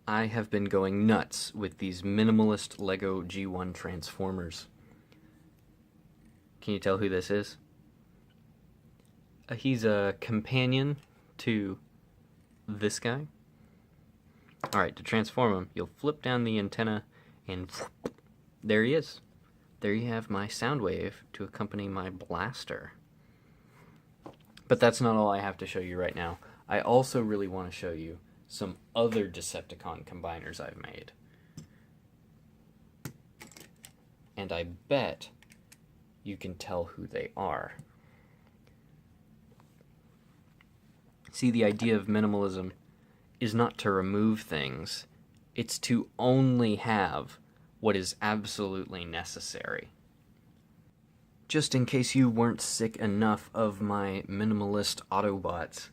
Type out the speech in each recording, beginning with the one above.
I have been going nuts with these minimalist Lego G1 Transformers. Can you tell who this is? He's a companion to this guy. Alright, to transform him, you'll flip down the antenna and there he is. There you have my sound wave to accompany my blaster. But that's not all I have to show you right now. I also really want to show you some other Decepticon combiners I've made. And I bet you can tell who they are. See, the idea of minimalism is not to remove things, it's to only have what is absolutely necessary. Just in case you weren't sick enough of my minimalist Autobots,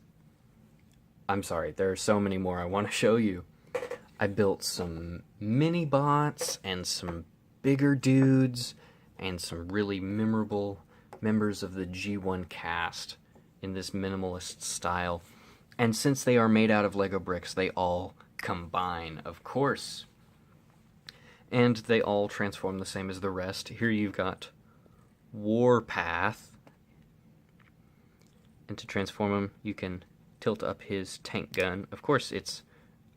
I'm sorry, there are so many more I want to show you. I built some mini-bots and some bigger dudes and some really memorable members of the G1 cast in this minimalist style. And since they are made out of Lego bricks, they all combine, of course. And they all transform the same as the rest. Here you've got Warpath. And to transform him, you can tilt up his tank gun. Of course, it's,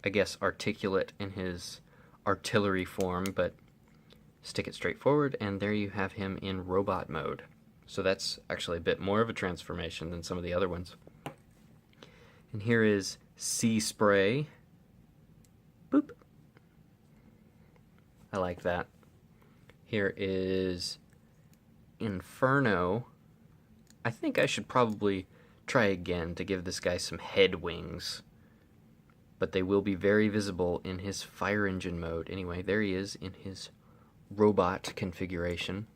I guess, articulate in his artillery form, but stick it straight forward, and there you have him in robot mode. So that's actually a bit more of a transformation than some of the other ones. And here is Sea Spray. Boop. I like that. Here is Inferno. I think I should probably try again to give this guy some head wings. But they will be very visible in his fire engine mode. Anyway, there he is in his robot configuration.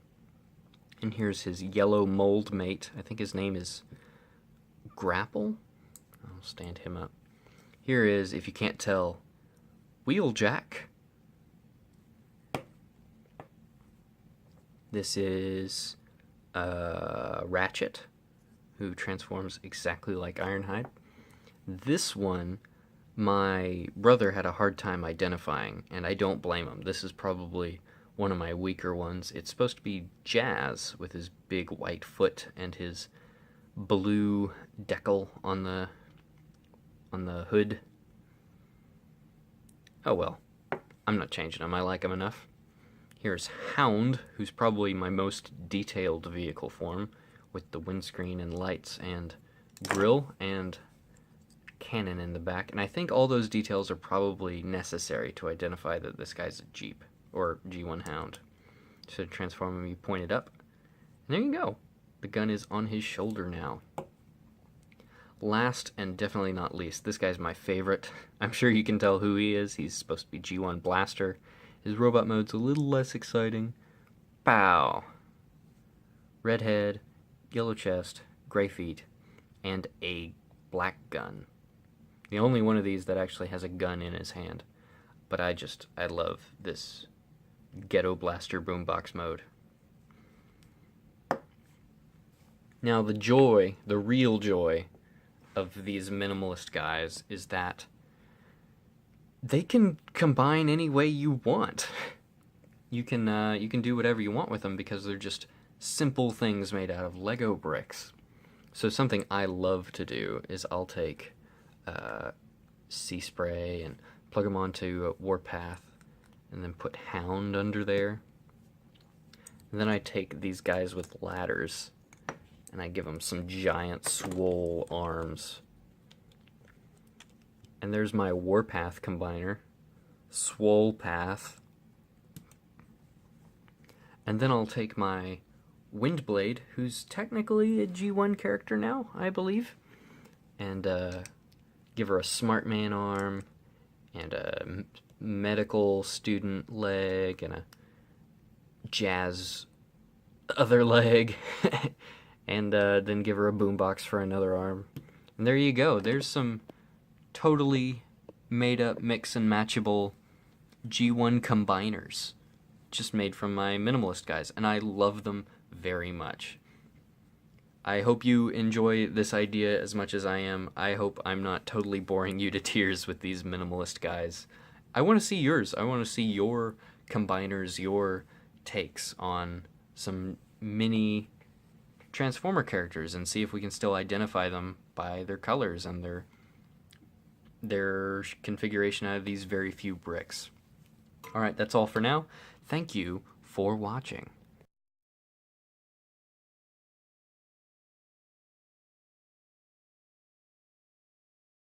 And here's his yellow mold mate. I think his name is Grapple. I'll stand him up. Here is, if you can't tell, Wheeljack. This is Ratchet, who transforms exactly like Ironhide. This one, my brother had a hard time identifying, and I don't blame him. This is probably one of my weaker ones. It's supposed to be Jazz with his big white foot and his blue decal on the hood. Oh well, I'm not changing him. I like him enough. Here's Hound, who's probably my most detailed vehicle form, with the windscreen and lights and grill and cannon in the back. And I think all those details are probably necessary to identify that this guy's a Jeep, or G1 Hound. So to transform him, you point it up, and there you go. The gun is on his shoulder now. Last and definitely not least, this guy's my favorite. I'm sure you can tell who he is. He's supposed to be G1 Blaster. His robot mode's a little less exciting. Pow! Red head, yellow chest, gray feet, and a black gun. The only one of these that actually has a gun in his hand. But I love this Ghetto Blaster boombox mode. Now the real joy of these minimalist guys is that they can combine any way you want. You can do whatever you want with them because they're just simple things made out of Lego bricks. So something I love to do is I'll take Sea Spray and plug them onto Warpath and then put Hound under there. And then I take these guys with ladders and I give them some giant swole arms. And there's my Warpath combiner, Swolepath. And then I'll take my Windblade, who's technically a G1 character now, I believe, and give her a Smart Man arm, and a medical student leg, and a Jazz other leg, and then give her a boombox for another arm. And there you go. There's some totally made-up, mix and matchable G1 combiners, just made from my minimalist guys, and I love them very much. I hope you enjoy this idea as much as I am. I hope I'm not totally boring you to tears with these minimalist guys, I want to see yours. I want to see your combiners, your takes on some mini Transformer characters, and see if we can still identify them by their colors and their configuration out of these very few bricks. All right, that's all for now. Thank you for watching.